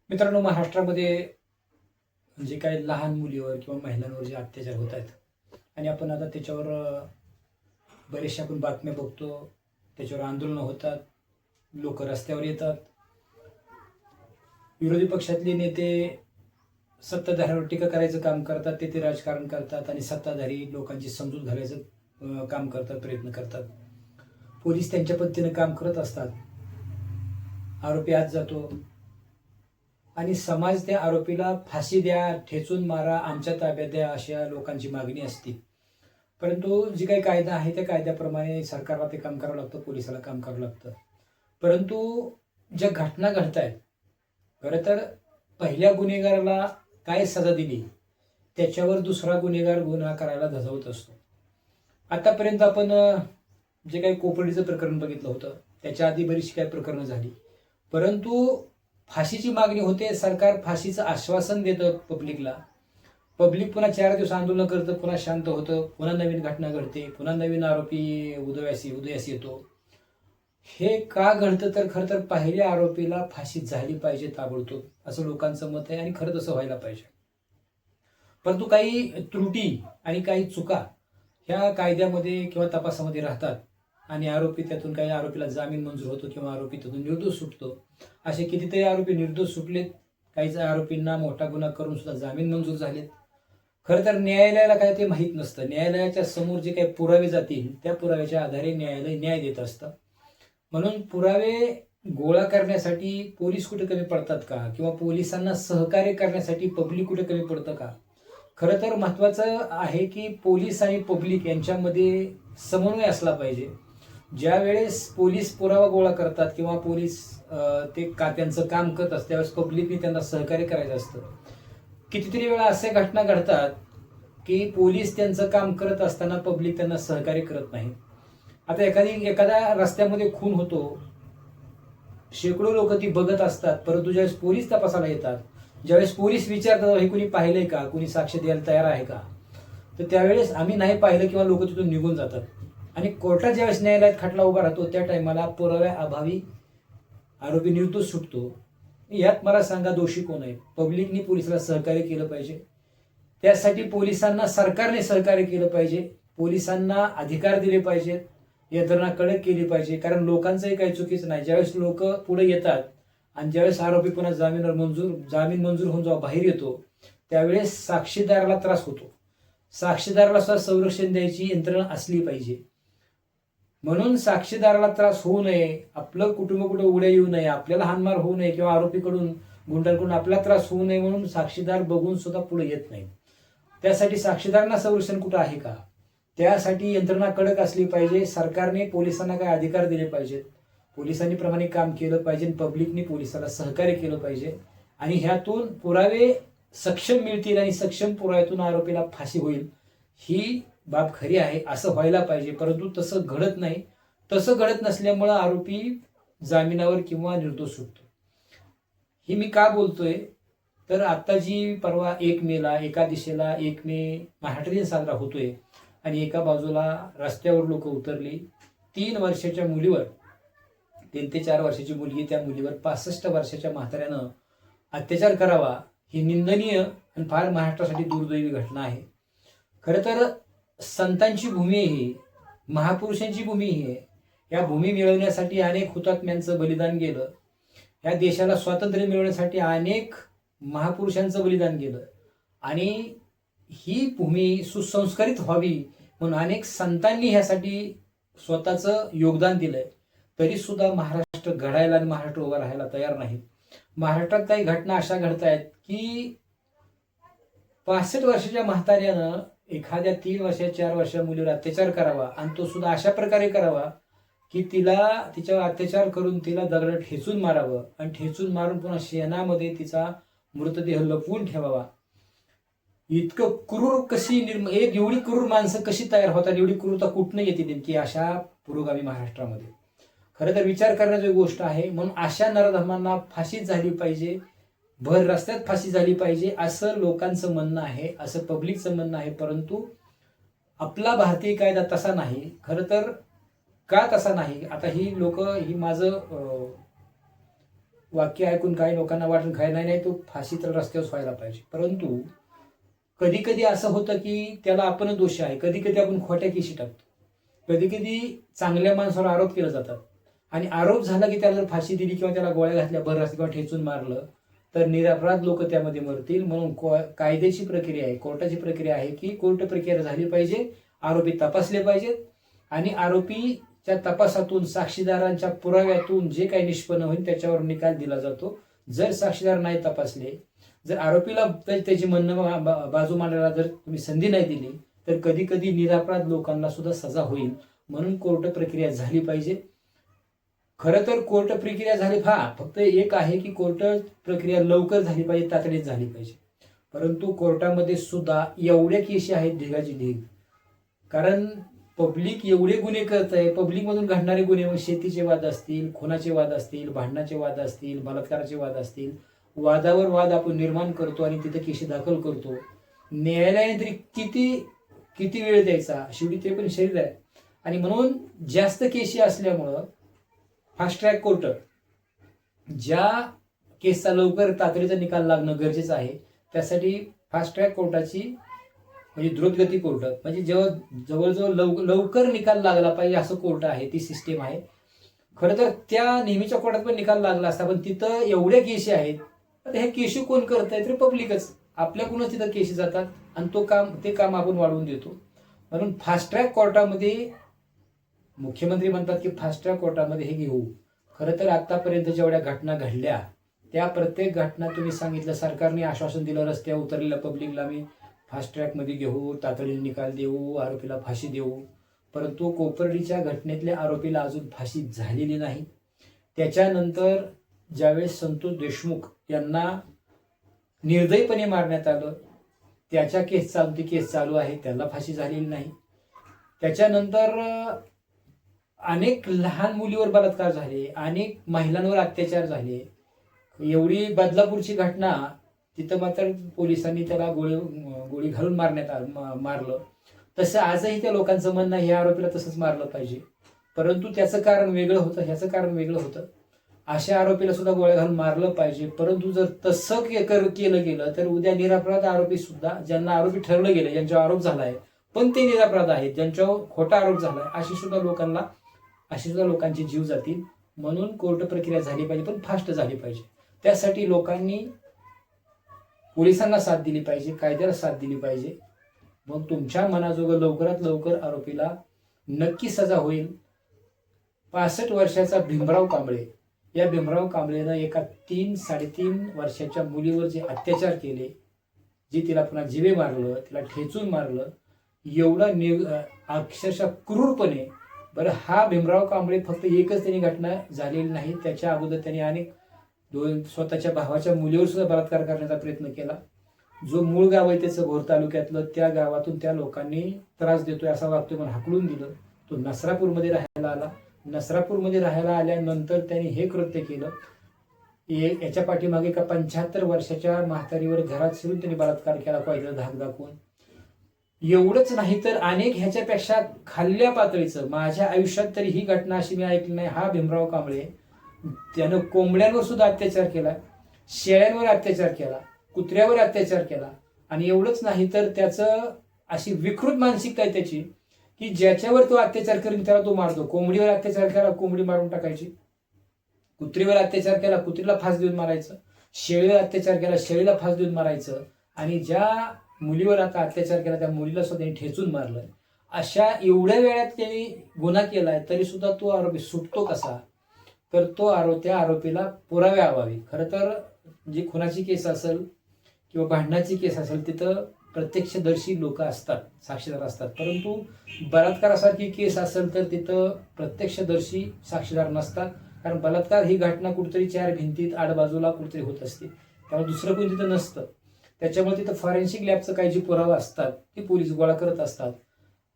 मित्रांनो, महाराष्ट्रामध्ये जे काही लहान मुलीवर किंवा महिलांवर जे अत्याचार होत आहेत आणि आपण आता त्याच्यावर बरेचशा आपण बातम्या बघतो. त्याच्यावर आंदोलनं होतात, लोक रस्त्यावर येतात. विरोधी पक्षातले नेते सत्ताधाऱ्यावर टीका करायचं काम करतात, ते राजकारण करतात आणि सत्ताधारी लोकांची समजूत घालायचं काम करतात, प्रयत्न करतात. पोलीस त्यांच्या पद्धतीनं काम करत असतात. आरोपी आत जातो आणि समाज त्या आरोपीला फाशी द्या, ठेचून मारा, आमच्या ताब्यात द्या, अशा लोकांची मागणी असते. परंतु जी काही कायदा आहे त्या कायद्याप्रमाणे सरकारला ते काम करावं लागतं, पोलिसाला काम करावं लागतं. परंतु ज्या घटना घडत आहेत, खरं तर पहिल्या गुन्हेगाराला काय सजा दिली त्याच्यावर दुसरा गुन्हेगार गुन्हा करायला धजावत असतो. आतापर्यंत आपण जे काही कोपर्डीचं प्रकरण बघितलं होतं, त्याच्या आधी बरीचशी काही प्रकरणं झाली. परंतु फाशीची मागणी होते, सरकार फाशीचं आश्वासन देतं पब्लिकला. पब्लिक पुन्हा 4 दिवस आंदोलन करतं, पुन्हा शांत होतं, पुन्हा नवीन घटना घडते, पुन्हा नवीन आरोपी उदयास येतो. हे का घडतं? तर खरं तर पहिल्या आरोपीला फाशी झाली पाहिजे ताबडतोब, असं लोकांचं मत आहे आणि खरं तसं व्हायला पाहिजे. परंतु काही त्रुटी आणि काही चुका ह्या कायद्यामध्ये किंवा तपासामध्ये राहतात आणि त्यातून काही आरोपीला जामीन मंजूर होतो किंवा आरोपी त्यातून निर्दोष सुटतो. असे कितीतरी आरोपी निर्दोष सुटलेत, काहीच आरोपींना मोठा गुन्हा करून सुद्धा जामीन मंजूर झालेत. खरं तर न्यायालयाला काय ते माहीत नसतं. न्यायालयाच्या समोर जे काही पुरावे जातील त्या पुराव्याच्या आधारे न्यायालय न्याय देत असतं. म्हणून पुरावे गोळा करण्यासाठी पोलीस कुठे कमी पडतात का, किंवा पोलिसांना सहकार्य करण्यासाठी पब्लिक कुठे कमी पडतं का? खरं तर महत्वाचं आहे की पोलीस आणि पब्लिक यांच्यामध्ये समन्वय असला पाहिजे. ज्या वेळेस पोलीस पुरावा गोळा करतात किंवा पोलीस ते त्यांचं काम करत असतात, त्यावेळेस पब्लिकने त्यांना सहकार्य करायचं असतं. कितीतरी वेळा अशा घटना घडतात की पोलीस त्यांचं काम करत असताना पब्लिक त्यांना सहकार्य करत नाही. आता एखाद्या रस्त्यामध्ये खून होतो, शेकडो लोक ती बघत असतात, परंतु ज्यावेळेस पोलीस तपासाला येतात, ज्यावेळेस पोलीस विचारतात हे कुणी पाहिलंय का, कुणी साक्ष द्यायला तयार आहे का, तर त्यावेळेस आम्ही नाही पाहिलं किंवा लोक तिथून निघून जातात. आणि कोर्टात ज्यावेळेस न्यायालयात खटला उभा राहतो त्या टायमाला पुराव्याअभावी आरोपी निर्दोष सुटतो. यात मला सांगा दोषी कोण आहे? पब्लिकनी पोलिसाला सहकार्य केलं पाहिजे. त्यासाठी पोलिसांना सरकारने सहकार्य केलं पाहिजे, पोलिसांना अधिकार दिले पाहिजेत, यंत्रणा कडक केली पाहिजे. कारण लोकांचंही काही चुकीचं नाही. ज्यावेळेस लोक पुढे येतात आणि ज्यावेळेस आरोपी पुन्हा जामीन मंजूर होऊन जेव्हा बाहेर येतो त्यावेळेस साक्षीदाराला त्रास होतो. साक्षीदाराला सुद्धा संरक्षण द्यायची यंत्रणा असली पाहिजे. म्हणून साक्षीदाराला त्रास होऊ नये, आपलं कुटुंब कुठे उड्या येऊ नये, आपल्याला हानमार होऊ नये किंवा आरोपीकडून गुंडांकडून आपला त्रास होऊ नये म्हणून साक्षीदार बघून सुद्धा पुढे येत नाही. त्यासाठी साक्षीदारांना संरक्षण कुठं आहे का? त्यासाठी यंत्रणा कडक असली पाहिजे. सरकारने पोलिसांना काय अधिकार दिले पाहिजेत, पोलिसांनी प्रमाणे काम केलं पाहिजे, पब्लिकने पोलिसाला सहकार्य केलं पाहिजे आणि ह्यातून पुरावे सक्षम मिळतील आणि सक्षम पुराव्यातून आरोपीला फाशी होईल, ही बाब खरी आहे. असं व्हायला पाहिजे. परंतु तसं घडत नाही. तसं घडत नसल्यामुळं आरोपी जामिनावर किंवा निर्दोष सुटतो. ही मी का बोलतोय तर आता जी परवा 1 मेला, एका दिशेला 1 मे महाराष्ट्र दिन साजरा होतोय आणि एका बाजूला रस्त्यावर लोक उतरली. 3 वर्षाच्या मुलीवर, 3 ते 4 वर्षाची मुलगी, त्या मुलीवर 65 वर्षाच्या म्हाताऱ्यानं अत्याचार करावा, ही निंदनीय आणि फार महाराष्ट्रासाठी दुर्दैवी घटना आहे. खरं तर संतांची भूमी ही, महापुरुषांची भूमी ही. या भूमी मिळवण्यासाठी अनेक हुतात्म्यांचं बलिदान गेलं. या देशाला स्वातंत्र्य मिळवण्यासाठी अनेक महापुरुषांचं बलिदान गेलं आणि ही भूमी सुसंस्कारित व्हावी म्हणून अनेक संतांनी ह्यासाठी स्वतःचं योगदान दिलंय. तरी सुद्धा महाराष्ट्र घडायला आणि महाराष्ट्र उभा राहायला तयार नाही. महाराष्ट्रात काही घटना अशा घडतायत की 65 वर्षाच्या म्हाताऱ्यानं एखाद्या 3 वर्षाच्या 4 वर्षाच्या मुलीवर अत्याचार करावा आणि तो सुद्धा अशा प्रकारे करावा की तिच्यावर अत्याचार करून तिला दगड ठेचून मारावं आणि ठेचून मारून पुन्हा शेणामध्ये तिचा मृतदेह लपवून ठेवावा. इतकं क्रूर एवढी क्रूर माणसं कशी तयार होतात, एवढी क्रूरता कुठनं येते नेमकी अशा पुरोगामी महाराष्ट्रामध्ये? खरं तर विचार करण्याची गोष्ट आहे. म्हणून अशा नराधमांना फाशी झाली पाहिजे, भर रस्त्यात फाशी झाली पाहिजे, असं लोकांचं म्हणणं आहे, असं पब्लिकचं म्हणणं आहे. परंतु आपला भारतीय कायदा तसा नाही. खरं तर का तसा नाही? आता ही माझं वाक्य ऐकून काही लोकांना वाटून काय नाही तो फाशी तर रस्त्यावर व्हायला पाहिजे. परंतु कधी कधी असं होतं की त्याला आपण दोषी आहे, कधी कधी आपण खोट्या केशी टाकतो, कधी कधी चांगल्या माणसावर आरोप केले जातात आणि आरोप झाला की त्याला जर फाशी दिली किंवा त्याला गोळ्या घातल्या बरं किंवा ठेचून मारलं तर निरपराध लोक त्यामध्ये मरतील. म्हणून कायद्याची प्रक्रिया आहे, कोर्टाची प्रक्रिया आहे की कोर्ट प्रक्रिया झाली पाहिजे, आरोपी तपासले पाहिजेत आणि आरोपीच्या तपासातून साक्षीदारांच्या पुराव्यातून जे काही निष्पन्न होईल त्याच्यावर निकाल दिला जातो. जर साक्षीदार नाही तपासले, जर आरोपीला त्याची म्हणणं बाजू मांडायला जर तुम्ही संधी नाही दिली तर कधी कधी निरपराध लोकांना सुद्धा सजा होईल. म्हणून कोर्ट प्रक्रिया झाली पाहिजे. खरं तर कोर्ट प्रक्रिया झाली फक्त एक आहे की कोर्ट प्रक्रिया लवकर झाली पाहिजे, तातडीत झाली पाहिजे. परंतु कोर्टामध्ये सुद्धा एवढ्या केशी आहेत ढिगाची ढीग, कारण पब्लिक एवढे गुन्हे करत आहे. पब्लिकमधून घडणारे गुन्हे मग शेतीचे वाद असतील, खुनाचे वाद असतील, भांडणाचे वाद असतील, बलात्काराचे वाद असतील, वादावर वाद आपण निर्माण करतो आणि तिथे केशी दाखल करतो. न्यायालयाने तरी किती वेळ द्यायचा, शेवटी ते पण शरीर आहे. आणि म्हणून जास्त केशी असल्यामुळं फास्ट ट्रॅक कोर्ट ज्या केसचा लवकर तातडीचा निकाल लागणं गरजेचं आहे त्यासाठी फास्ट ट्रॅक कोर्टाची म्हणजे द्रुतगती कोर्ट म्हणजे जेव्हा जवळजवळ लवकर निकाल लागला पाहिजे असं कोर्ट आहे, ती सिस्टीम आहे. खरं तर त्या नेहमीच्या कोर्टात पण निकाल लागला असता, पण तिथं एवढ्या केशी आहेत. आता हे केशी कोण करत आहे तर पब्लिकच, आपल्याकडूनच तिथं केशी जातात आणि ते काम आपण वाढवून देतो. म्हणून फास्ट ट्रॅक कोर्टामध्ये मुख्यमंत्री म्हणतात की फास्ट ट्रॅक कोर्टामध्ये हे घेऊ. खरं तर आतापर्यंत जेवढ्या घटना घडल्या त्या प्रत्येक घटना तुम्ही सांगितलं, सरकारने आश्वासन दिलं रस्त्यावर उतरलेल्या पब्लिकला मी फास्ट ट्रॅकमध्ये घेऊ, तातडीने निकाल देऊ, आरोपीला फाशी देऊ. परंतु कोपर्डीच्या घटनेतल्या आरोपीला अजून फाशी झालेली नाही. त्याच्यानंतर ज्यावेळेस संतोष देशमुख यांना निर्दयीपणे मारण्यात आलं, त्याच्या केस चालू आहे, त्याला फाशी झालेली नाही. त्याच्यानंतर अनेक लहान मुलीवर बलात्कार झाले, अनेक महिलांवर अत्याचार झाले. एवढी बदलापूरची घटना, तिथं मात्र पोलिसांनी त्याला गोळी घालून मारलं. तसं आजही त्या लोकांचं म्हणणं आहे, या आरोपीला तसंच मारलं पाहिजे. परंतु त्याचं कारण वेगळं होतं, ह्याचं कारण वेगळं होतं. अशा आरोपीला सुद्धा गोळ्या घालून मारलं पाहिजे. परंतु जर तसं केलं गेलं तर उद्या निरपराध आरोपी सुद्धा, ज्यांना आरोपी ठरलं गेलं, ज्यांच्यावर आरोप झालाय पण ते निरपराध आहेत, ज्यांच्यावर खोटा आरोप झालाय, अशी सुद्धा लोकांचे जीव जातील. म्हणून कोर्ट प्रक्रिया झाली पाहिजे, पण फास्ट झाली पाहिजे. त्यासाठी लोकांनी पोलिसांना साथ दिली पाहिजे, कायद्याला साथ दिली पाहिजे. मग तुमच्या मनाजोगं लवकरात लवकर आरोपीला नक्की सजा होईल. 65 वर्षाचा भीमराव कांबळे, या भीमराव कांबळेनं एका 3-3.5 वर्षाच्या मुलीवर जे अत्याचार केले, जे तिला पुन्हा जिवे मारलं, तिला ठेचून मारलं, एवढं अक्षरशः क्रूरपणे. बरं, हा भीमराव कांबळे फक्त एकच त्यांनी घटना झालेली नाही, त्याच्या अगोदर त्यांनी अनेक स्वतःच्या भावाच्या मुलीवर सुद्धा बलात्कार करण्याचा प्रयत्न केला. जो मूळ गाव आहे त्याचं भोर तालुक्यातलं, त्या गावातून त्या लोकांनी त्रास देतोय असा वागतोय म्हणून हाकलून दिलं. तो नसरापूरमध्ये राहायला आला. नसरापूरमध्ये राहायला आल्यानंतर त्यांनी हे कृत्य केलं. याच्या पाठीमागे एका 75 वर्षाच्या म्हातारीवर घरात शिरून त्यांनी बलात्कार केला, पाहिजे धाक दाखवून. एवढंच नाही तर अनेक ह्याच्यापेक्षा खाल्ल्या पातळीचं, माझ्या आयुष्यात तरी ही घटना अशी मी ऐकली नाही. हा भीमराव कांबळे त्यानं कोंबड्यांवर सुद्धा अत्याचार केला, शेळ्यांवर अत्याचार केला, कुत्र्यावर अत्याचार केला. आणि एवढंच नाही तर त्याचं अशी विकृत मानसिकता आहे त्याची की ज्याच्यावर तो अत्याचार करेल त्याला तो मारतो. कोंबडीवर अत्याचार केला, कोंबडी मारून टाकायची. कुत्रीवर अत्याचार केला, कुत्रीला फास देऊन मारायचं. शेळीवर अत्याचार केला, शेळीला फास देऊन मारायचं. आणि ज्या मुलीवर आता अत्याचार केला त्या मुलीला सुद्धा त्यांनी ठेचून मारलं. अशा एवढ्या वेळात त्यांनी गुन्हा केलाय तरी सुद्धा तो आरोपी सुटतो कसा, तर त्या आरोपीला पुरावे अभावी. खरं तर जी खुनाची केस असेल किंवा भांडणाची केस असेल तिथं प्रत्यक्षदर्शी लोक असतात, साक्षीदार असतात. परंतु बलात्कारासारखी केस असेल तर तिथं प्रत्यक्षदर्शी साक्षीदार नसतात. कारण बलात्कार ही घटना कुठेतरी 4 भिंतीत आडबाजूला कुठेतरी होत असते, त्यामुळे दुसरं कोणी तिथं नसतं. त्याच्यामुळे तिथं फॉरेन्सिक लॅबचं काही जे पुरावा असतात ते पोलीस गोळा करत असतात.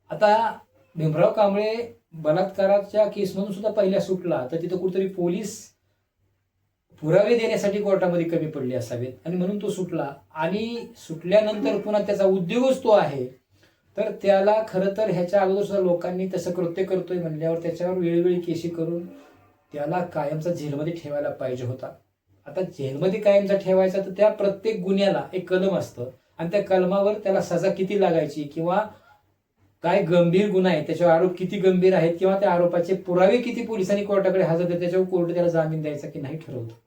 आता भीमराव कांबळे बलात्काराच्या केसमधून सुद्धा पहिल्या सुटला तर तिथं कुठेतरी पोलीस पुरावे देण्यासाठी कोर्टामध्ये कमी पडले असावेत आणि म्हणून तो सुटला. आणि सुटल्यानंतर पुन्हा त्याचा उद्योगच तो आहे, तर त्याला खरं तर ह्याच्या अगोदर सुद्धा लोकांनी तसं कृत्य करतोय म्हणल्यावर त्याच्यावर वेळोवेळी केशी करून त्याला कायमचा जेलमध्ये ठेवायला पाहिजे होता. आता जेलमध्ये कायमचा ठेवायचा तर त्या प्रत्येक गुन्ह्याला एक कलम असतं आणि त्या कलमावर त्याला सजा किती लागायची किंवा काय गंभीर गुन्हा आहे त्याच्यावर आरोप किती गंभीर आहेत किंवा त्या आरोपाचे पुरावे किती पोलिसांनी कोर्टाकडे हजर केले त्याच्यावर कोर्ट त्याला जामीन द्यायचा की नाही ठरवतो.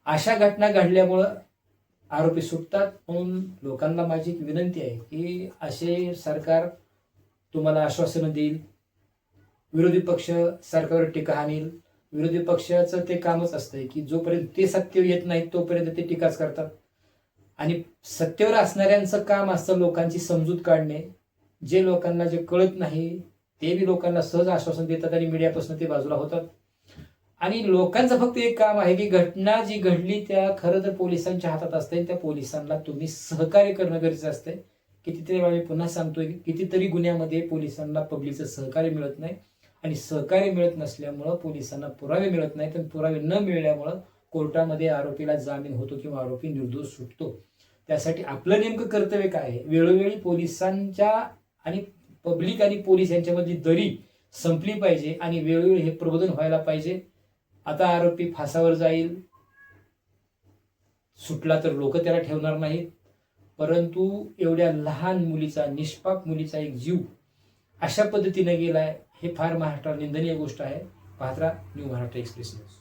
अशा घटना घडल्यामुळं आरोपी सुटतात. म्हणून लोकांना माझी एक विनंती आहे की असे सरकार तुम्हाला आश्वासनं देईल, विरोधी पक्ष सरकारवर टीका हाणील. विरोधी पक्षाचं ते कामच असतंय की जोपर्यंत ते सत्तेवर येत नाहीत तोपर्यंत ते टीकाच करतात आणि सत्तेवर असणाऱ्यांचं काम असतं लोकांची समजूत काढणे. जे लोकांना जे कळत नाही ते बी लोकांना सहज आश्वासन देतात आणि मीडियापासून ते बाजूला होतात. आणि लोकांचं फक्त एक काम आहे की घटना जी घडली त्या खरं तर पोलिसांच्या हातात असते. त्या पोलिसांना तुम्ही सहकार्य करणं गरजेचं असतंय. कितीतरी वेळा मी पुन्हा सांगतोय की कितीतरी गुन्ह्यामध्ये पोलिसांना पब्लिकचं सहकार्य मिळत नाही आणि सहकार्य मिळत नसल्यामुळं पोलिसांना पुरावे मिळत नाहीत आणि पुरावे न मिळाल्यामुळं कोर्टामध्ये आरोपीला जामीन होतो किंवा आरोपी निर्दोष सुटतो. त्यासाठी आपलं नेमकं कर्तव्य काय आहे, वेळोवेळी पोलिसांच्या आणि पब्लिक आणि पोलीस यांच्यामधली दरी संपली पाहिजे आणि वेळोवेळी हे प्रबोधन व्हायला पाहिजे. आता आरोपी फासावर जाईल, सुटला तर लोक त्याला ठेवणार नाहीत, परंतु एवढ्या लहान मुलीचा, निष्पाप मुलीचा एक जीव अशा पद्धतीने गेलाय हे फार महाराष्ट्राला निंदनीय गोष्ट आहे. पाहत राहा न्यू महाराष्ट्र एक्सप्रेस न्यूज.